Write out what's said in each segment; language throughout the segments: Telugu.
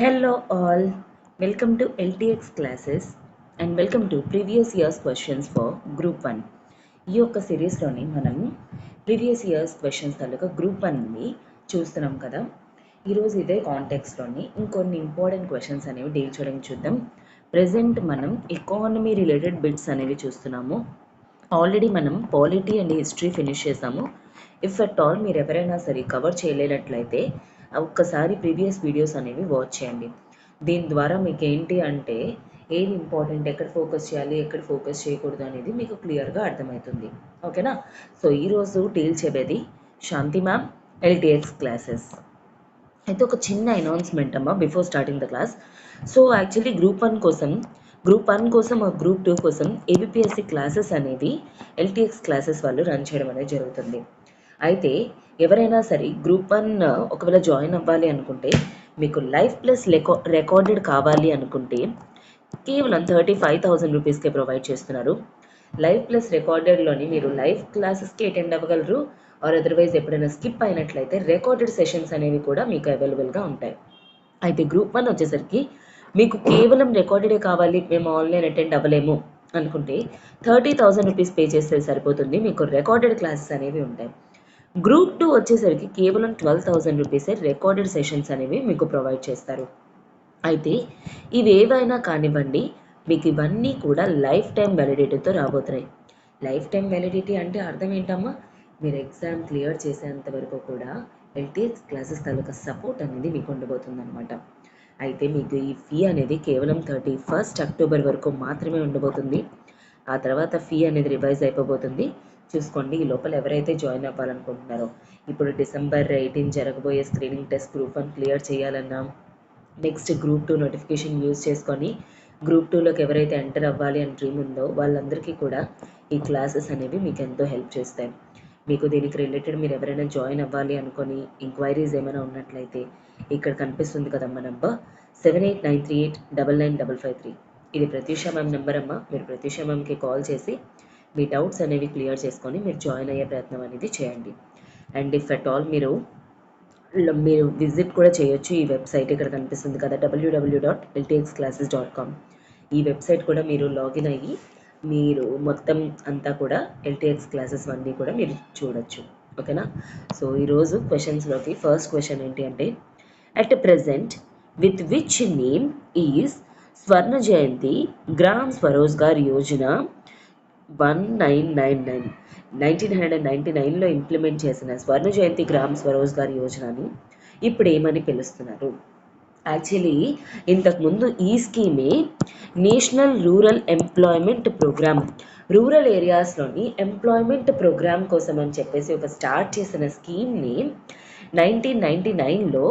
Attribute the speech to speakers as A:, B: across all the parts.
A: Hello all, welcome to LTX classes and welcome to previous year's questions for Group 1. ఈ యొక్క సిరీస్లోని మనం ప్రీవియస్ ఇయర్స్ క్వశ్చన్స్ తాలూకా గ్రూప్ 1ని చూస్తున్నాం కదా. ఈరోజు ఇదే కాంటెక్స్లోని ఇంకొన్ని ఇంపార్టెంట్ క్వశ్చన్స్ అనేవి డీల్ చేయడానికి చూద్దాం. ప్రజెంట్ మనం ఎకానమీ రిలేటెడ్ బిట్స్ అనేవి చూస్తున్నాము. ఆల్రెడీ మనం పాలిటీ అండ్ హిస్టరీ ఫినిష్ చేసాము. ఇఫ్ అట్ ఆల్ మీరు ఎవరైనా సరే కవర్ చేయలేనట్లయితే ఒక్కసారి ప్రీవియస్ వీడియోస్ అనేవి వాచ్ చేయండి. దీని ద్వారా మీకు ఏంటి అంటే ఏది ఇంపార్టెంట్, ఎక్కడ ఫోకస్ చేయాలి, ఎక్కడ ఫోకస్ చేయకూడదు అనేది మీకు క్లియర్గా అర్థమవుతుంది. ఓకేనా? సో ఈరోజు డీల్ చేసేది శాంతి మ్యామ్ ఎల్టీఎక్స్ క్లాసెస్. అయితే ఒక చిన్న అనౌన్స్మెంట్ అమ్మా before starting the class. So actually group 1 కోసం గ్రూప్ 2 కోసం ఏబిపిఎస్సి క్లాసెస్ అనేవి ఎల్టీఎక్స్ క్లాసెస్ వాళ్ళు రన్ చేయడం అనేది జరుగుతుంది. అయితే ఎవరైనా సరే గ్రూప్ 1 ఒకవేళ జాయిన్ అవ్వాలి అనుకుంటే మీకు లైఫ్ ప్లస్ రికార్డెడ్ కావాలి అనుకుంటే కేవలం 35,000 రూపీస్కే ప్రొవైడ్ చేస్తున్నారు. లైఫ్ ప్లస్ రికార్డెడ్లోని మీరు లైవ్ క్లాసెస్కి అటెండ్ అవ్వగలరు. ఆర్ అదర్వైజ్ ఎప్పుడైనా స్కిప్ అయినట్లయితే రికార్డెడ్ సెషన్స్ అనేవి కూడా మీకు అవైలబుల్గా ఉంటాయి. అయితే గ్రూప్ 1 వచ్చేసరికి మీకు కేవలం రికార్డెడే కావాలి, మేము ఆన్లైన్ అటెండ్ అవ్వలేము అనుకుంటే 30,000 రూపీస్ పే చేస్తే సరిపోతుంది. మీకు రికార్డెడ్ క్లాసెస్ అనేవి ఉంటాయి. గ్రూప్ 2 వచ్చేసరికి కేవలం 12,000 రూపీసే రికార్డెడ్ సెషన్స్ అనేవి మీకు ప్రొవైడ్ చేస్తారు. అయితే ఇవి ఏవైనా కానివ్వండి, మీకు ఇవన్నీ కూడా లైఫ్ టైం వ్యాలిడిటీతో రాబోతున్నాయి. లైఫ్ టైం వ్యాలిడిటీ అంటే అర్థం ఏంటమ్మా? మీరు ఎగ్జామ్ క్లియర్ చేసేంత వరకు కూడా ఎల్టీఎక్స్ క్లాసెస్ తాలూకా సపోర్ట్ అనేది మీకు ఉండబోతుంది అనమాట. అయితే మీకు ఈ ఫీ అనేది కేవలం 31st అక్టోబర్ వరకు మాత్రమే ఉండబోతుంది. ఆ తర్వాత ఫీ అనేది రివైజ్ అయిపోబోతుంది. చూసుకోండి. ఈ లోపల ఎవరైతే జాయిన్ అవ్వాలనుకుంటున్నారో, ఇప్పుడు డిసెంబర్ 18 జరగబోయే స్క్రీనింగ్ టెస్ట్ గ్రూప్ 1 క్లియర్ చేయాలన్నా, నెక్స్ట్ గ్రూప్ 2 నోటిఫికేషన్ యూజ్ చేసుకొని గ్రూప్ 2లోకి ఎవరైతే ఎంటర్ అవ్వాలి అని డ్రీమ్ ఉందో వాళ్ళందరికీ కూడా ఈ క్లాసెస్ అనేవి మీకు ఎంతో హెల్ప్ చేస్తాయి. మీకు దీనికి రిలేటెడ్ మీరు ఎవరైనా జాయిన్ అవ్వాలి అనుకొని ఎంక్వైరీస్ ఏమైనా ఉన్నట్లయితే ఇక్కడ కనిపిస్తుంది కదమ్మా నంబర్ 7893899553. ఇది ప్రత్యూష మ్యామ్ నెంబర్ అమ్మా. మీరు ప్రత్యూష మ్యామ్కి కాల్ చేసి మీ డౌట్స్ అనేవి క్లియర్ చేసుకొని మీరు జాయిన్ అయ్యే ప్రయత్నం అనేది చేయండి. అండ్ ఇఫ్ అట్ ఆల్ మీరు విజిట్ కూడా చేయొచ్చు ఈ వెబ్సైట్. ఇక్కడ కనిపిస్తుంది కదా www.ltxclasses.com. ఈ వెబ్సైట్ కూడా మీరు లాగిన్ అయ్యి మీరు మొత్తం అంతా కూడా ఎల్టీఎక్స్ క్లాసెస్ అన్నీ కూడా మీరు చూడొచ్చు. ఓకేనా? సో ఈరోజు క్వశ్చన్స్లోకి ఫస్ట్ క్వశ్చన్ ఏంటి అంటే, at present with which name is Swarna Jayanti gram Swarozgar Yojana 1999లో implement చేసిన స్వర్ణ జయంతి గ్రామ్ స్వరోజ్గార్ యోజనని ఇప్పుడు ఏమని పిలుస్తున్నారు? యాక్చువల్లీ ఇంతకుముందు ఈ స్కీమే national rural employment program, rural ఏరియాస్లోని ఎంప్లాయ్మెంట్ ప్రోగ్రామ్ కోసం అని చెప్పేసి ఒక స్టార్ట్ చేసిన స్కీమ్ని 1999లో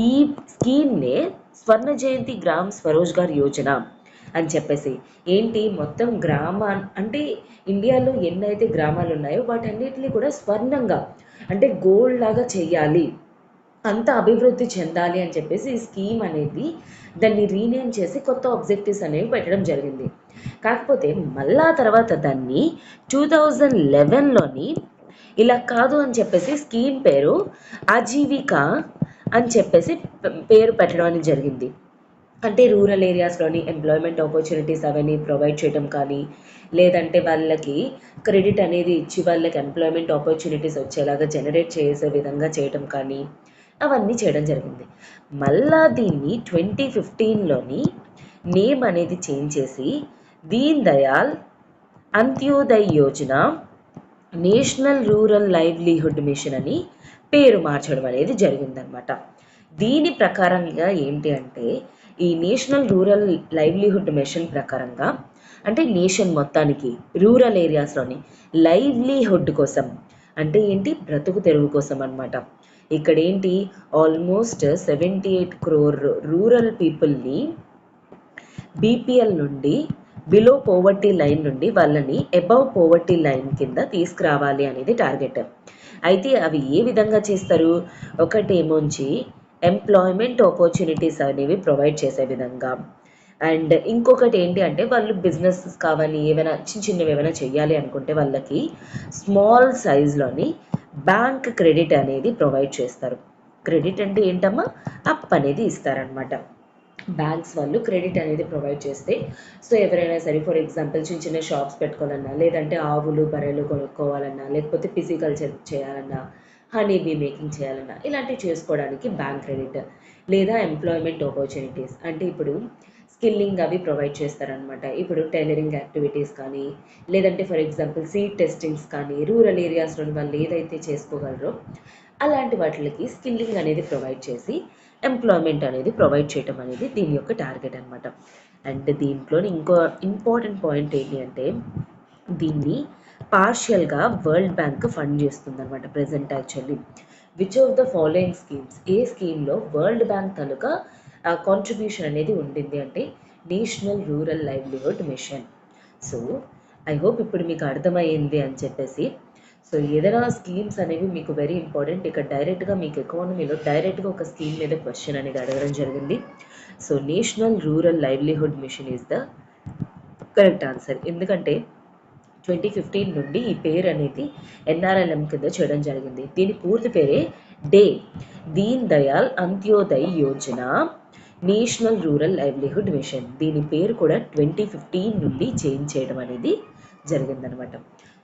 A: ఈ స్కీమ్నే స్వర్ణ జయంతి గ్రామ్ స్వరోజ్గార్ యోజన అని చెప్పేసి, ఏంటి మొత్తం అంటే ఇండియాలో ఎన్నైతే గ్రామాలు ఉన్నాయో వాటన్నిటిని కూడా స్వర్ణంగా అంటే గోల్డ్ లాగా చెయ్యాలి, అంత అభివృద్ధి చెందాలి అని చెప్పేసి ఈ స్కీమ్ అనేది దాన్ని రీనేమ్ చేసి కొత్త ఆబ్జెక్టివ్స్ అనేవి పెట్టడం జరిగింది. కాకపోతే మళ్ళా తర్వాత దాన్ని 2011లోని ఇలా కాదు అని చెప్పేసి స్కీమ్ పేరు ఆజీవిక అని చెప్పేసి పేరు పెట్టడం అనేది జరిగింది. అంటే రూరల్ ఏరియాస్లోని ఎంప్లాయ్మెంట్ ఆపర్చునిటీస్ అవన్నీ ప్రొవైడ్ చేయడం కానీ, లేదంటే వాళ్ళకి క్రెడిట్ అనేది ఇచ్చి వాళ్ళకి ఎంప్లాయ్మెంట్ ఆపర్చునిటీస్ వచ్చేలాగా జనరేట్ చేసే విధంగా చేయడం కానీ అవన్నీ చేయడం జరిగింది. మళ్ళా దీన్ని 2015లోని నేమ్ అనేది చేంజ్ చేసి Deen Dayal Antyodaya Yojana national rural livelihood mission అని పేరు మార్చడం అనేది జరిగిందనమాట. దీని ప్రకారంగా ఏంటి అంటే, ఈ నేషనల్ రూరల్ లైవ్లీహుడ్ మిషన్ ప్రకారంగా అంటే నేషన్ మొత్తానికి రూరల్ ఏరియాస్లోని లైవ్లీహుడ్ కోసం అంటే ఏంటి, బ్రతుకు తెరువు కోసం అనమాట. ఇక్కడ ఏంటి, ఆల్మోస్ట్ 78 crore రూరల్ పీపుల్ని బీపీఎల్ నుండి బిలో పోవర్టీ లైన్ నుండి వాళ్ళని అబవ్ పోవర్టీ లైన్ కింద తీసుకురావాలి అనేది టార్గెట్. అయితే అవి ఏ విధంగా చేస్తారు? ఒకటేమోంచి ఎంప్లాయ్మెంట్ ఆపర్చునిటీస్ అనేవి ప్రొవైడ్ చేసే విధంగా, అండ్ ఇంకొకటి ఏంటి అంటే వాళ్ళు బిజినెస్ కావాలి, ఏమైనా చిన్నవి ఏమైనా చెయ్యాలి అనుకుంటే వాళ్ళకి స్మాల్ సైజ్లోని బ్యాంక్ క్రెడిట్ అనేది ప్రొవైడ్ చేస్తారు. క్రెడిట్ అంటే ఏంటమ్మా, అప్ అనేది ఇస్తారనమాట. బ్యాంక్స్ వాళ్ళు క్రెడిట్ అనేది ప్రొవైడ్ చేస్తే, సో ఎవరైనా సరే ఫర్ ఎగ్జాంపుల్ చిన్న చిన్న షాప్స్ పెట్టుకోవాలన్నా, లేదంటే ఆవులు బర్రెలు కొనుక్కోవాలన్నా, లేకపోతే పిసికల్చర్ చేయాలన్నా, హనీ బీ మేకింగ్ చేయాలన్నా, ఇలాంటివి చేసుకోవడానికి బ్యాంక్ క్రెడిట్, లేదా ఎంప్లాయ్మెంట్ ఆపర్చునిటీస్ అంటే ఇప్పుడు స్కిల్లింగ్ అవి ప్రొవైడ్ చేస్తారనమాట. ఇప్పుడు టైలరింగ్ యాక్టివిటీస్ కానీ, లేదంటే ఫర్ ఎగ్జాంపుల్ సీడ్ టెస్టింగ్స్ కానీ, రూరల్ ఏరియాస్లోని వాళ్ళు ఏదైతే చేసుకోగలరో అలాంటి వాటికి స్కిల్లింగ్ అనేది ప్రొవైడ్ చేసి ఎంప్లాయ్మెంట్ అనేది ప్రొవైడ్ చేయటం అనేది దీని యొక్క టార్గెట్ అనమాట. అండ్ దీంట్లో ఇంకో ఇంపార్టెంట్ పాయింట్ ఏంటి అంటే, దీన్ని పార్షియల్గా వరల్డ్ బ్యాంక్ ఫండ్ చేస్తుంది అనమాట present. Actually which of the following schemes, ఏ స్కీమ్లో వరల్డ్ బ్యాంక్ తాలూకా కాంట్రిబ్యూషన్ అనేది ఉండింది అంటే national rural livelihood mission. So I hope ఇప్పుడు మీకు అర్థమయ్యింది అని చెప్పేసి. సో ఏదైనా స్కీమ్స్ అనేవి మీకు వెరీ ఇంపార్టెంట్. ఇక్కడ డైరెక్ట్గా మీకు ఎకానమీలో డైరెక్ట్గా ఒక స్కీమ్ మీద క్వశ్చన్ అనేది అడగడం జరిగింది. So national rural livelihood machine is the correct answer. ఎందుకంటే 2015 నుండి ఈ పేరు అనేది ఎన్ఆర్ఎల్ఎం కింద చేయడం జరిగింది. దీని పూర్తి పేరే Deen Dayal Antyodaya Yojana national rural livelihood mission. దీని పేరు కూడా 2015 నుండి చేంజ్ చేయడం అనేది జరిగిందనమాట.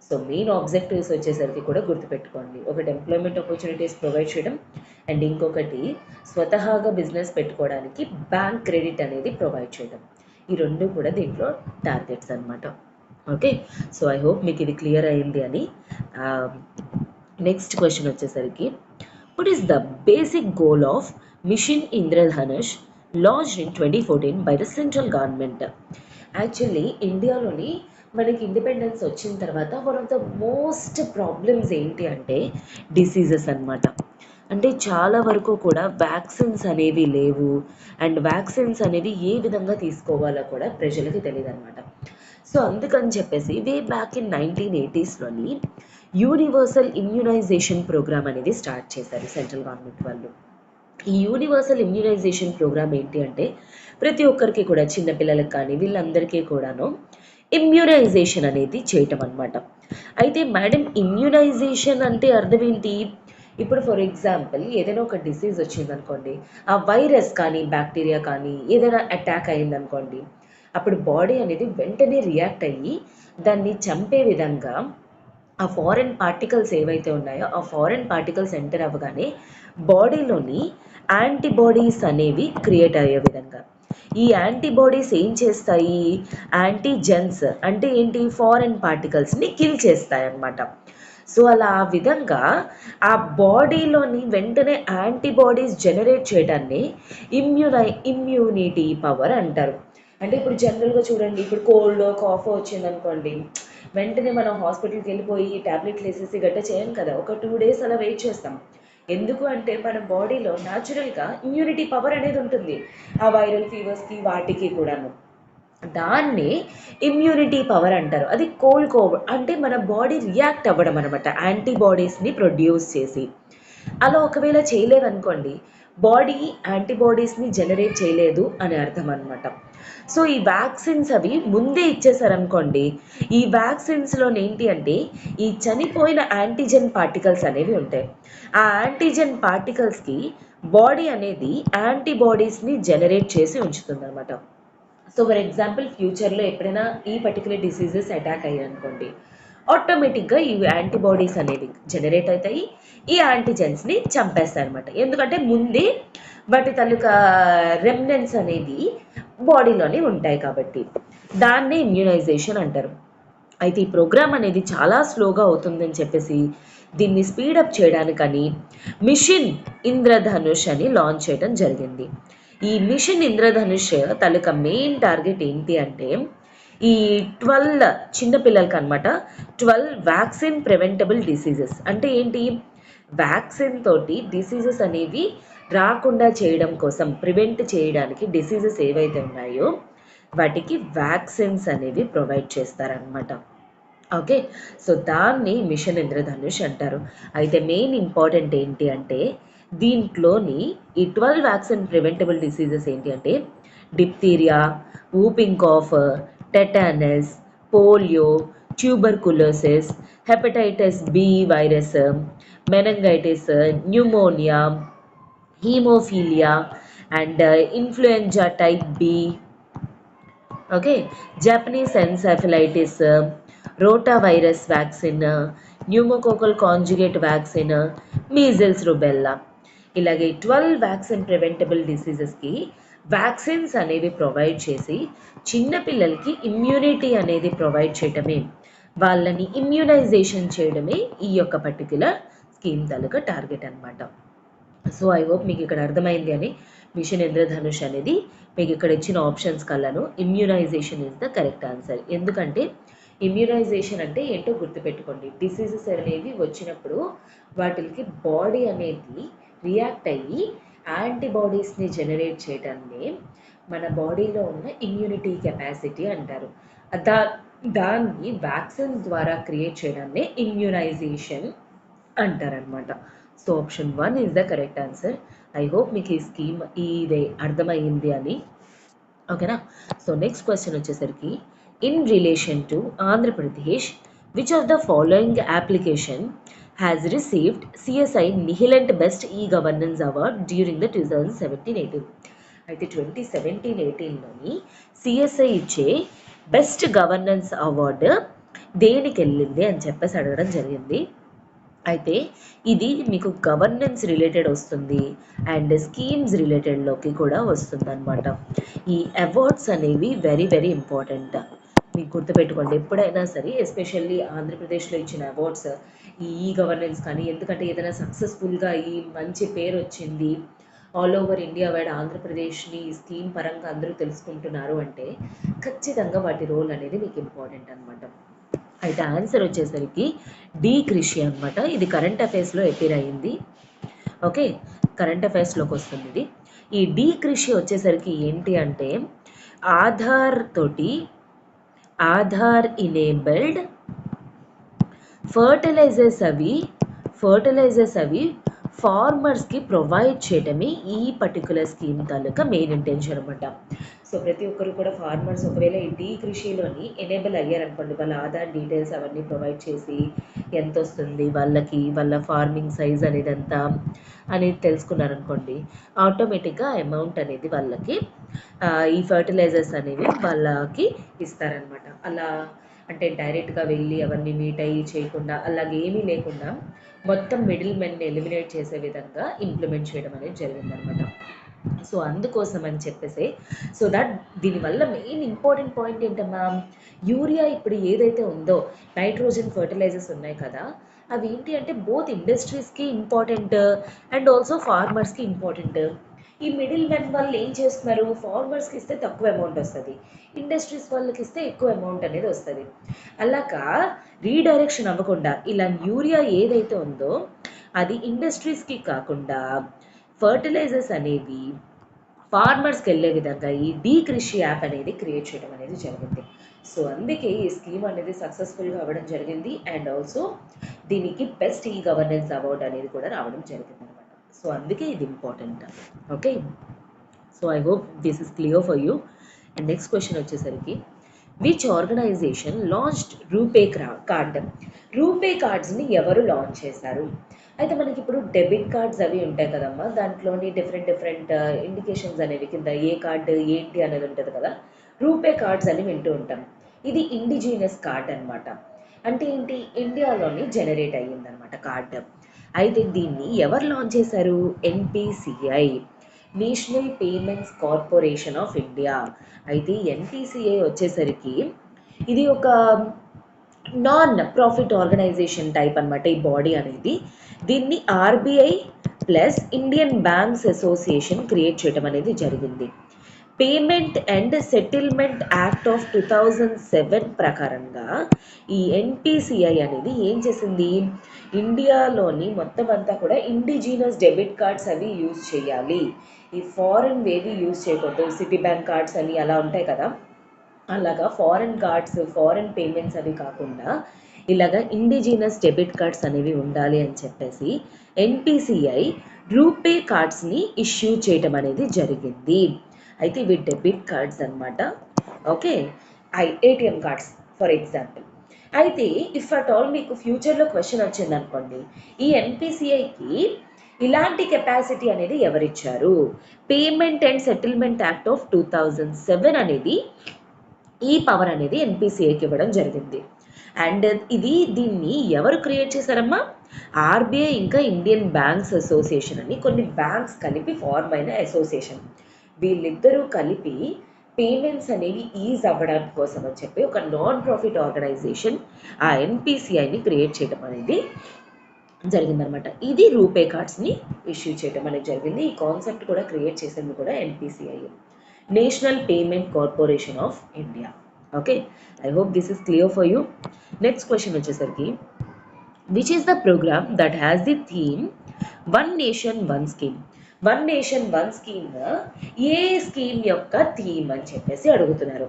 A: సో మెయిన్ ఆబ్జెక్టివ్స్ వచ్చేసరికి కూడా గుర్తుపెట్టుకోండి. ఒకటి ఎంప్లాయ్మెంట్ ఆపర్చునిటీస్ ప్రొవైడ్ చేయడం, అండ్ ఇంకొకటి స్వతహాగా బిజినెస్ పెట్టుకోవడానికి బ్యాంక్ క్రెడిట్ అనేది ప్రొవైడ్ చేయడం. ఈ రెండు కూడా దీంట్లో టార్గెట్స్ అనమాట. ఓకే, సో ఐ హోప్ మీకు ఇది క్లియర్ అయింది అని. నెక్స్ట్ క్వశ్చన్ వచ్చేసరికి, what is the basic goal of mission Indradhanush launched in 2014 by the central government? Actually ఇండియాలోని మనకి ఇండిపెండెన్స్ వచ్చిన తర్వాత one of the most problems ఏంటి అంటే డిసీజెస్ అనమాట. అంటే చాలా వరకు కూడా వ్యాక్సిన్స్ అనేవి లేవు, అండ్ వ్యాక్సిన్స్ అనేవి ఏ విధంగా తీసుకోవాలో కూడా ప్రజలకు తెలియదు అనమాట. సో అందుకని చెప్పేసి వే బ్యాక్ ఇన్ 1980sలోని యూనివర్సల్ ఇమ్యునైజేషన్ ప్రోగ్రామ్ అనేది స్టార్ట్ చేశారు సెంట్రల్ గవర్నమెంట్ వాళ్ళు. ఈ యూనివర్సల్ ఇమ్యునైజేషన్ ప్రోగ్రామ్ ఏంటి అంటే ప్రతి ఒక్కరికి కూడా, చిన్నపిల్లలకు కానీ వీళ్ళందరికీ కూడాను ఇమ్యునైజేషన్ అనేది చేయటం అనమాట. అయితే మేడం ఇమ్యునైజేషన్ అంటే అర్థం ఏంటి? ఇప్పుడు ఫర్ ఎగ్జాంపుల్ ఏదైనా ఒక డిసీజ్ వచ్చిందనుకోండి, ఆ వైరస్ కానీ బ్యాక్టీరియా కానీ ఏదైనా అటాక్ అయిందనుకోండి, అప్పుడు బాడీ అనేది వెంటనే రియాక్ట్ అయ్యి దాన్ని చంపే విధంగా ఆ ఫారెన్ పార్టికల్స్ ఏవైతే ఉన్నాయో ఆ ఫారెన్ పార్టికల్స్ ఎంటర్ అవ్వగానే బాడీలోని యాంటీబాడీస్ అనేవి క్రియేట్ అయ్యే విధంగా ఈ యాంటీబాడీస్ ఏం చేస్తాయి? యాంటీజెన్స్ అంటే ఏంటి? ఫారెన్ పార్టికల్స్ని కిల్ చేస్తాయి అన్నమాట. సో అలా ఆ విధంగా ఆ బాడీలోని వెంటనే యాంటీబాడీస్ జనరేట్ చేయడాన్ని ఇమ్యూనిటీ పవర్ అంటారు. అంటే ఇప్పుడు జనరల్గా చూడండి, ఇప్పుడు కోల్డ్ కాఫ్ వచ్చిందనుకోండి, వెంటనే మనం హాస్పిటల్కి వెళ్ళిపోయి ట్యాబ్లెట్లు వేసేసి గట్ట చేయం కదా, ఒక 2 days అలా వెయిట్ చేస్తాం. ఎందుకు అంటే మన బాడీలో న్యాచురల్గా ఇమ్యూనిటీ పవర్ అనేది ఉంటుంది ఆ వైరల్ ఫీవర్స్కి వాటికి కూడాను. దాన్ని ఇమ్యూనిటీ పవర్ అంటారు. అది కోల్డ్ అంటే మన బాడీ రియాక్ట్ అవ్వడం అనమాట, యాంటీబాడీస్ని ప్రొడ్యూస్ చేసి. అలా ఒకవేళ చేయలేదనుకోండి, బాడీ యాంటీబాడీస్ని జనరేట్ చేయలేదు అని అర్థం అనమాట. సో ఈ వ్యాక్సిన్స్ అవి ముందే ఇచ్చేసారనుకోండి, ఈ వ్యాక్సిన్స్లో ఏంటి అంటే ఈ చనిపోయిన యాంటీజెన్ పార్టికల్స్ అనేవి ఉంటాయి. ఆ యాంటీజెన్ పార్టికల్స్కి బాడీ అనేది యాంటీబాడీస్ని జనరేట్ చేసి ఉంచుతుంది అనమాట. సో ఫర్ ఎగ్జాంపుల్ ఫ్యూచర్లో ఎప్పుడైనా ఈ పర్టికులర్ డిసీజెస్ అటాక్ అయ్యాయి అనుకోండి, ఆటోమేటిక్గా ఈ యాంటీబాడీస్ అనేవి జనరేట్ అవుతాయి, ఈ యాంటీజెన్స్ని చంపేస్తాయి అనమాట. ఎందుకంటే ముందే వాటి తాలూకా రెమినెన్స్ అనేవి బాడీలోనే ఉంటాయి కాబట్టి. దాన్నే ఇమ్యూనైజేషన్ అంటారు. అయితే ఈ ప్రోగ్రామ్ అనేది చాలా స్లోగా అవుతుందని చెప్పేసి దీన్ని స్పీడప్ చేయడానికని మిషన్ ఇంద్రధనుష్ అని లాంచ్ చేయడం జరిగింది. ఈ మిషన్ ఇంద్రధనుష్ తాలూకా మెయిన్ టార్గెట్ ఏంటి అంటే ఈ 12 చిన్నపిల్లలకి అనమాట, 12 వ్యాక్సిన్ ప్రివెంటబుల్ డిసీజెస్. అంటే ఏంటి? వ్యాక్సిన్ తోటి డిసీజెస్ అనేవి రాకుండా చేయడం కోసం, ప్రివెంట్ చేయడానికి డిసీజెస్ ఏవైతే ఉన్నాయో వాటికి వ్యాక్సిన్స్ అనేవి ప్రొవైడ్ చేస్తారనమాట. ఓకే, సో దాన్ని మిషన్ ఇంద్రధనుష్ అంటారు. అయితే మెయిన్ ఇంపార్టెంట్ ఏంటి అంటే దీంట్లోని ఈ 12 వ్యాక్సిన్ ప్రివెంటబుల్ డిసీజెస్ ఏంటి అంటే diphtheria, whooping cough, tetanus, polio, tuberculosis, hepatitis B virus, meningitis, pneumonia, haemophilia, and influenza type B, okay, Japanese encephalitis, rota virus vaccine, pneumococcal conjugate vaccine, measles rubella. ఇలాగే 12 వ్యాక్సిన్ ప్రివెంటబుల్ డిసీజెస్కి వ్యాక్సిన్స్ అనేవి ప్రొవైడ్ చేసి చిన్నపిల్లలకి ఇమ్యూనిటీ అనేది ప్రొవైడ్ చేయడమే, వాళ్ళని ఇమ్యూనైజేషన్ చేయడమే ఈ యొక్క పర్టిక్యులర్ స్కీమ్ తాలూకా టార్గెట్ అనమాట. సో ఐ హోప్ మీకు ఇక్కడ అర్థమైంది అని. మిషన్ ఇంద్రధనుష్ అనేది మీకు ఇక్కడ ఇచ్చిన ఆప్షన్స్ కల్లాను immunization is the correct answer. ఎందుకంటే ఇమ్యూనైజేషన్ అంటే ఏంటో గుర్తుపెట్టుకోండి. డిసీజెస్ అనేవి వచ్చినప్పుడు వాటికి బాడీ అనేది రియాక్ట్ అయ్యి యాంటీబాడీస్ని జనరేట్ చేయడాన్ని మన బాడీలో ఉన్న ఇమ్యూనిటీ కెపాసిటీ అంటారు. దాన్ని వ్యాక్సిన్ ద్వారా క్రియేట్ చేయడాన్ని ఇమ్యూనైజేషన్ అంటారనమాట. So option 1 is the correct answer. I hope మీకు ఈ స్కీమ్ ఇదే అర్థమైంది అని. ఓకేనా. సో నెక్స్ట్ క్వశ్చన్ వచ్చేసరికి, in relation to Andhra Pradesh which of the following application has received CSI Nihilent best e governance award during the 2017-18. అయితే 2017-18లోని సిఎస్ఐ ఇచ్చే బెస్ట్ గవర్నెన్స్ అవార్డు దేనికి వెళ్ళింది అని చెప్పేసి అడగడం జరిగింది. అయితే ఇది మీకు గవర్నెన్స్ రిలేటెడ్ వస్తుంది అండ్ స్కీమ్స్ రిలేటెడ్లోకి కూడా వస్తుంది అనమాట. ఈ అవార్డ్స్ అనేవి వెరీ వెరీ ఇంపార్టెంట్, మీకు గుర్తుపెట్టుకోండి ఎప్పుడైనా సరే. ఎస్పెషల్లీ ఆంధ్రప్రదేశ్లో ఇచ్చిన అవార్డ్స్ ఈ గవర్నెన్స్ కానీ, ఎందుకంటే ఏదైనా సక్సెస్ఫుల్గా ఈ మంచి పేరు వచ్చింది ఆల్ ఓవర్ ఇండియా వైడ్ ఆంధ్రప్రదేశ్ని ఈ స్కీమ్ పరంగా అందరూ తెలుసుకుంటున్నారు అంటే ఖచ్చితంగా వాటి రోల్ అనేది మీకు ఇంపార్టెంట్ అనమాట. అయితే ఆన్సర్ వచ్చేసరికి డి కృషి అనమాట. ఇది కరెంట్ అఫైర్స్లో అపీర్ అయ్యింది. ఓకే, కరెంట్ అఫైర్స్లోకి వస్తుంది ఇది. ఈ డి కృషి వచ్చేసరికి ఏంటి అంటే ఆధార్ ఇనేబుల్డ్ ఫర్టిలైజర్స్ అవి ఫార్మర్స్కి ప్రొవైడ్ చేయడమే ఈ పర్టికులర్ స్కీమ్ తాలూకా మెయిన్ ఇంటెన్షన్ అనమాట. సో ప్రతి ఒక్కరు కూడా ఫార్మర్స్ ఒకవేళ ఈ డీ కృషిలోని ఎనేబుల్ అయ్యారనుకోండి, వాళ్ళ ఆధార్ డీటెయిల్స్ అవన్నీ ప్రొవైడ్ చేసి ఎంత వస్తుంది వాళ్ళకి, వాళ్ళ ఫార్మింగ్ సైజ్ అనేది ఎంత అనేది తెలుసుకున్నారనుకోండి, ఆటోమేటిక్గా అమౌంట్ అనేది వాళ్ళకి ఈ ఫర్టిలైజర్స్ అనేవి వాళ్ళకి ఇస్తారనమాట. అలా అంటే డైరెక్ట్గా వెళ్ళి అవన్నీ మీట్ అయ్యి చేయకుండా అలాగేమీ లేకుండా మొత్తం మిడిల్ మెన్ని ఎలిమినేట్ చేసే విధంగా ఇంప్లిమెంట్ చేయడం అనేది జరిగిందనమాట. సో అందుకోసం అని చెప్పేసి, సో దట్ దీనివల్ల మెయిన్ ఇంపార్టెంట్ పాయింట్ ఏంటమ్మా, యూరియా ఇప్పుడు ఏదైతే ఉందో నైట్రోజన్ ఫర్టిలైజర్స్ ఉన్నాయి కదా, అవి ఏంటి అంటే బోత్ ఇండస్ట్రీస్కి ఇంపార్టెంట్ అండ్ ఆల్సో ఫార్మర్స్కి ఇంపార్టెంట్. ఈ మిడిల్ మెన్ వాళ్ళు ఏం చేస్తున్నారు, ఫార్మర్స్కి ఇస్తే తక్కువ అమౌంట్ వస్తుంది, ఇండస్ట్రీస్ వాళ్ళకి ఇస్తే ఎక్కువ అమౌంట్ అనేది వస్తుంది. అలాగా రీడైరెక్షన్ అవ్వకుండా ఇలా యూరియా ఏదైతే ఉందో అది ఇండస్ట్రీస్కి కాకుండా ఫర్టిలైజర్స్ అనేవి ఫార్మర్స్కి వెళ్ళే విధంగా ఈ డీ కృషి యాప్ అనేది క్రియేట్ చేయడం అనేది జరిగింది. సో అందుకే ఈ స్కీమ్ అనేది సక్సెస్ఫుల్గా అవ్వడం జరిగింది అండ్ ఆల్సో దీనికి బెస్ట్ ఈ గవర్నెన్స్ అవార్డ్ అనేది కూడా రావడం జరిగింది అనమాట. సో అందుకే ఇది important. Okay, so I hope this is clear for you. And next question వచ్చేసరికి, which organization launched RuPay card? RuPay కార్డ్స్ని ఎవరు లాంచ్ చేశారు? అయితే మనకి ఇప్పుడు డెబిట్ కార్డ్స్ అవి ఉంటాయి కదమ్మా, దాంట్లోని డిఫరెంట్ ఇండికేషన్స్ అనేవి కింద ఏ కార్డు ఏంటి అనేది ఉంటుంది కదా. రూపే కార్డ్స్ అని వింటూ ఉంటాం. ఇది ఇండిజినియస్ కార్డ్ అనమాట. అంటే ఏంటి, ఇండియాలోని జనరేట్ అయ్యిందనమాట కార్డ్. అయితే దీన్ని ఎవరు లాంచ్ చేశారు? NPCI, national payments corporation of India. అయితే ఎన్పిసిఐ వచ్చేసరికి ఇది ఒక నాన్ ప్రాఫిట్ ఆర్గనైజేషన్ టైప్ అనమాట ఈ బాడీ అనేది. దీన్ని RBI plus Indian banks association create చేయడం అనేది జరిగింది. Payment and settlement act of 2007 ప్రకారంగా ఈ ఎన్పిసిఐ అనేది ఏం చేసింది, ఇండియాలోని మొత్తం అంతా కూడా ఇండిజినస్ డెబిట్ కార్డ్స్ అవి యూజ్ చేయాలి, ఈ ఫారెన్ వేవి యూజ్ చేయకూడదు. సిటీ బ్యాంక్ కార్డ్స్ అని అలా ఉంటాయి కదా, అలాగా ఫారెన్ కార్డ్స్ ఫారెన్ పేమెంట్స్ అవి కాకుండా ఇలాగా ఇండిజినస్ డెబిట్ కార్డ్స్ అనేవి ఉండాలి అని చెప్పేసి ఎన్పిసిఐ రూపే కార్డ్స్ని ఇష్యూ చేయడం అనేది జరిగింది. అయితే ఇవి డెబిట్ కార్డ్స్ అనమాట. Okay, ATM cards for example. అయితే ఇఫ్ అట్ ఆల్ మీకు ఫ్యూచర్లో క్వశ్చన్ వచ్చింది అనుకోండి, ఈ ఎన్పిసిఐకి ఇలాంటి కెపాసిటీ అనేది ఎవరిచ్చారు? Payment and settlement act of 2007 అనేది ఈ పవర్ అనేది ఎన్పిసిఐకి ఇవ్వడం జరిగింది. అండ్ దీన్ని ఎవరు క్రియేట్ చేశారమ్మా? ఆర్బీఐ ఇంకా ఇండియన్ బ్యాంక్స్ అసోసియేషన్ అని కొన్ని బ్యాంక్స్ కలిపి ఫార్మ్ అయిన అసోసియేషన్. వీళ్ళిద్దరూ కలిపి పేమెంట్స్ అనేవి ఈజ్ అవ్వడం కోసం అని చెప్పి ఒక నాన్ ప్రాఫిట్ ఆర్గనైజేషన్ ఆ ఎన్పిసిఐని క్రియేట్ చేయడం అనేది జరిగిందనమాట. ఇది రూపే కార్డ్స్ని ఇష్యూ చేయడం అనేది జరిగింది. ఈ కాన్సెప్ట్ కూడా క్రియేట్ చేసింది కూడా NPCI, national payment corporation of India. Okay, I hope this is clear for you. Next question వచ్చేసరికి, which is the program that has the theme one nation one scheme? One nation one scheme ఏ స్కీమ్ యొక్క థీమ్ అని చెప్పేసి అడుగుతున్నారు.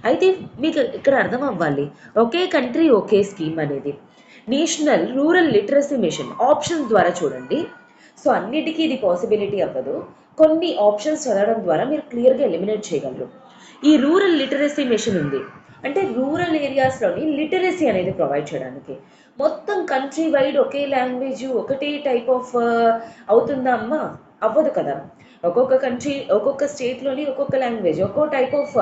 A: అయితే మీకు ఇక్కడ అర్థం అవ్వాలి, ఒకే కంట్రీ ఒకే స్కీమ్ అనేది national rural literacy mission. Options ద్వారా చూడండి. సో అన్నిటికీ ఇది పాసిబిలిటీ అవ్వదు. కొన్ని ఆప్షన్స్ చదవడం ద్వారా మీరు క్లియర్గా ఎలిమినేట్ చేయగలరు. ఈ రూరల్ లిటరసీ మిషన్ ఉంది అంటే రూరల్ ఏరియాస్లోని లిటరసీ అనేది ప్రొవైడ్ చేయడానికి. మొత్తం కంట్రీ వైడ్ ఒకే లాంగ్వేజ్ ఒకటే టైప్ ఆఫ్ అవుతుందా అమ్మా? అవ్వదు కదా. ఒక్కొక్క కంట్రీ ఒక్కొక్క స్టేట్లోని ఒక్కొక్క లాంగ్వేజ్ ఒక్కో టైప్ ఆఫ్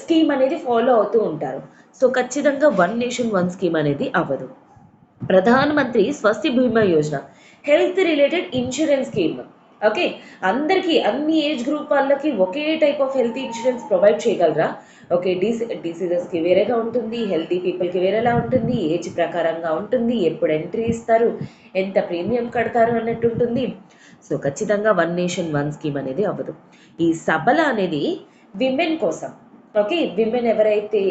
A: స్కీమ్ అనేది ఫాలో అవుతూ ఉంటారు. సో ఖచ్చితంగా వన్ నేషన్ వన్ స్కీమ్ అనేది అవ్వదు. ప్రధాన Mantri Swasthya Bima Yojana health related insurance scheme. Okay, అందరికీ అన్ని ఏజ్ గ్రూప్ వాళ్ళకి ఒకే type of health insurance provide చేయగలరా? ఓకే, డిసీజెస్కి వేరేగా ఉంటుంది, హెల్తీ పీపుల్కి వేరేలా ఉంటుంది, ఏజ్ ప్రకారంగా ఉంటుంది, ఎప్పుడు ఎంట్రీ ఇస్తారు, ఎంత ప్రీమియం కడతారు అన్నట్టు ఉంటుంది. సో ఖచ్చితంగా వన్ నేషన్ వన్ స్కీమ్ అనేది అవ్వదు. ఈ సబల అనేది విమెన్ కోసం. ఓకే, విమెన్ ఎవరైతే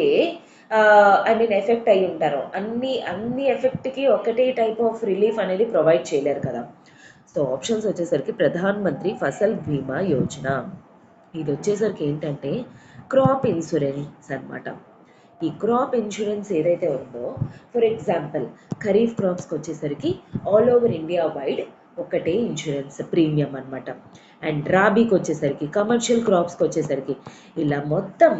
A: ఎఫెక్ట్ అయి ఉంటారో అన్ని ఎఫెక్ట్కి ఒకటే టైప్ ఆఫ్ రిలీఫ్ అనేది ప్రొవైడ్ చేయలేరు కదా. సో ఆప్షన్స్ వచ్చేసరికి ప్రధాన్ మంత్రి ఫసల్ బీమా యోజన. ఇది వచ్చేసరికి ఏంటంటే క్రాప్ ఇన్సూరెన్స్ అనమాట. ఈ క్రాప్ ఇన్సూరెన్స్ ఏదైతే ఉందో, ఫర్ ఎగ్జాంపుల్ ఖరీఫ్ క్రాప్స్కి వచ్చేసరికి ఆల్ ఓవర్ ఇండియా వైడ్ ఒకటే ఇన్సూరెన్స్ ప్రీమియం అనమాట. అండ్ రాబీకి వచ్చేసరికి, కమర్షియల్ క్రాప్స్కి వచ్చేసరికి ఇలా మొత్తం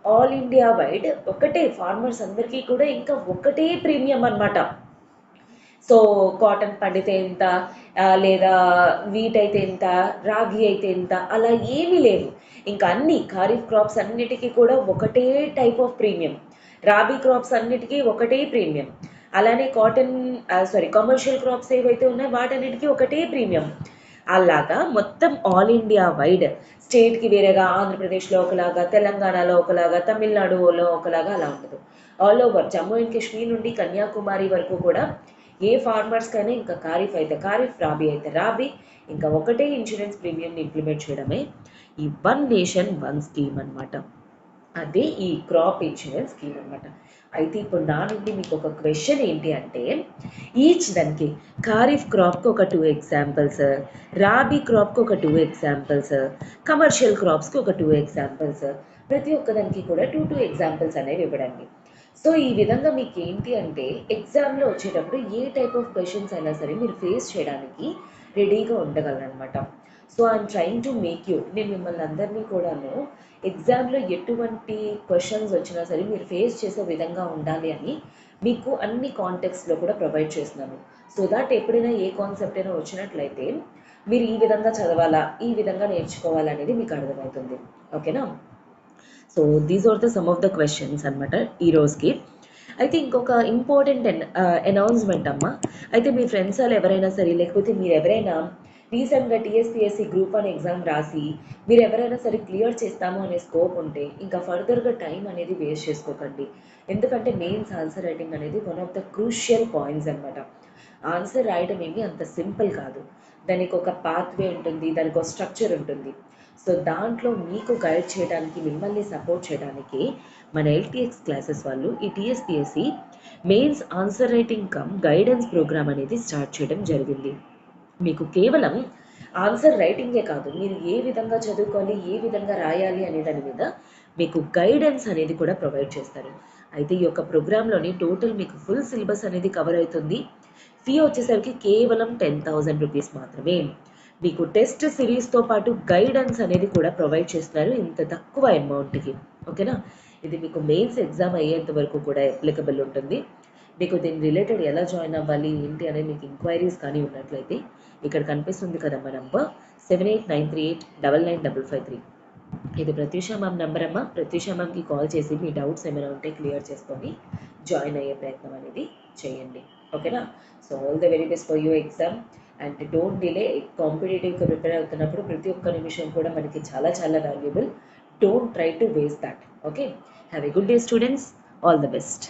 A: ఆల్ ఇండియా వైడ్ ఒకటే, ఫార్మర్స్ అందరికీ కూడా ఇంకా ఒకటే ప్రీమియం అనమాట. సో కాటన్ పండితే ఎంత, లేదా వీట్ అయితే ఎంత, రాగి అయితే ఎంత, అలా ఏమీ లేవు. ఇంకా అన్ని ఖరీఫ్ క్రాప్స్ అన్నిటికీ కూడా ఒకటే type of premium, rabi crops అన్నిటికీ ఒకటే ప్రీమియం, అలానే కమర్షియల్ క్రాప్స్ ఏవైతే ఉన్నాయో వాటన్నిటికీ ఒకటే ప్రీమియం. అలాగా మొత్తం ఆల్ ఇండియా వైడ్ స్టేట్కి వేరేగా, ఆంధ్రప్రదేశ్లో ఒకలాగా, తెలంగాణలో ఒకలాగా, తమిళనాడులో ఒకలాగా అలా ఉండదు. All over Jammu and Kashmir నుండి కన్యాకుమారి వరకు కూడా ఏ ఫార్మర్స్కైనా ఇంకా ఖరీఫ్ అయితే ఖరీఫ్, రాబీ అయితే రాబీ, ఇంకా ఒకటే ఇన్సూరెన్స్ ప్రీమియంని ఇంప్లిమెంట్ చేయడమే ఈ వన్ నేషన్ వన్ స్కీమ్ అనమాట. అదే ఈ క్రాప్ ఇన్సూరెన్స్ స్కీమ్ అనమాట. అయితే ఇప్పుడు నా నుండి మీకు ఒక క్వశ్చన్ ఏంటి అంటే, దానికి ఖరీఫ్ క్రాప్కి ఒక 2 ఎగ్జాంపుల్స్, రాబీ క్రాప్కి ఒక 2 ఎగ్జాంపుల్స్, కమర్షియల్ క్రాప్స్కి ఒక 2 ఎగ్జాంపుల్స్, ప్రతి ఒక్కదానికి కూడా 2 ఎగ్జాంపుల్స్ అనేవి ఇవ్వడండి. సో ఈ విధంగా మీకు ఏంటి అంటే ఎగ్జామ్లో వచ్చేటప్పుడు ఏ టైప్ ఆఫ్ క్వశ్చన్స్ అయినా సరే మీరు ఫేస్ చేయడానికి రెడీగా ఉండగలరనమాట. So I'm trying to make you, నేను మిమ్మల్ని అందరినీ కూడాను ఎగ్జామ్లో ఎటువంటి క్వశ్చన్స్ వచ్చినా సరే మీరు ఫేస్ చేసే విధంగా ఉండాలి అని మీకు అన్ని కాంటెక్స్లో కూడా ప్రొవైడ్ చేస్తున్నాను. సో దాట్ ఎప్పుడైనా ఏ కాన్సెప్ట్ అయినా వచ్చినట్లయితే మీరు ఈ విధంగా చదవాలా, ఈ విధంగా నేర్చుకోవాలనేది మీకు అర్థమవుతుంది. ఓకేనా? So these are the some of the questions అనమాట ఈ రోజుకి. అయితే ఇంకొక ఇంపార్టెంట్ అనౌన్స్మెంట్ అమ్మ. అయితే మీ ఫ్రెండ్స్ వాళ్ళు ఎవరైనా సరే, లేకపోతే మీరు ఎవరైనా రీసెంట్గా టీఎస్పీఎస్సీ గ్రూప్ 1 ఎగ్జామ్ రాసి మీరు ఎవరైనా సరే క్లియర్ చేస్తాము అనే స్కోప్ ఉంటే ఇంకా ఫర్దర్గా టైం అనేది వేస్ట్ చేసుకోకండి. ఎందుకంటే మెయిన్స్ ఆన్సర్ రైటింగ్ అనేది one of the crucial points అనమాట. ఆన్సర్ రాయడం ఏమి అంత సింపుల్ కాదు, దానికి ఒక పాత్వే ఉంటుంది, దానికి ఒక స్ట్రక్చర్ ఉంటుంది. సో దాంట్లో మీకు గైడ్ చేయడానికి, మిమ్మల్ని సపోర్ట్ చేయడానికి మన ఎల్టీఎక్స్ క్లాసెస్ వాళ్ళు ఈ TSPSC mains answer writing cum guidance programme అనేది స్టార్ట్ చేయడం జరిగింది. మీకు కేవలం ఆన్సర్ రైటింగే కాదు, మీరు ఏ విధంగా చదువుకోవాలి, ఏ విధంగా రాయాలి అనే దాని మీద మీకు గైడెన్స్ అనేది కూడా ప్రొవైడ్ చేస్తారు. అయితే ఈ యొక్క ప్రోగ్రాంలోని టోటల్ మీకు ఫుల్ సిలబస్ అనేది కవర్ అవుతుంది. ఫీ వచ్చేసరికి కేవలం 10,000 రూపీస్ మాత్రమే. మీకు టెస్ట్ సిరీస్తో పాటు గైడెన్స్ అనేది కూడా ప్రొవైడ్ చేస్తున్నారు ఇంత తక్కువ అమౌంట్కి. ఓకేనా? ఇది మీకు మెయిన్స్ ఎగ్జామ్ అయ్యేంత వరకు కూడా అప్లికబుల్ ఉంటుంది. మీకు దీని రిలేటెడ్ ఎలా జాయిన్ అవ్వాలి ఏంటి అనేది మీకు ఇంక్వైరీస్ కానీ ఉన్నట్లయితే ఇక్కడ కనిపిస్తుంది కదా మా నంబర్ 7893899553. ఇది ప్రత్యూష మ్యామ్ నెంబర్ అమ్మా. ప్రత్యూష మ్యామ్కి కాల్ చేసి మీ డౌట్స్ ఏమైనా ఉంటే క్లియర్ చేసుకొని జాయిన్ అయ్యే ప్రయత్నం అనేది చేయండి. ఓకేనా? So all the very best for your exam and don't delay. కాంపిటేటివ్గా ప్రిపేర్ అవుతున్నప్పుడు ప్రతి ఒక్క నిమిషం కూడా మనకి చాలా చాలా valuable. Don't try to waste that. Okay, have a good day students. All the best.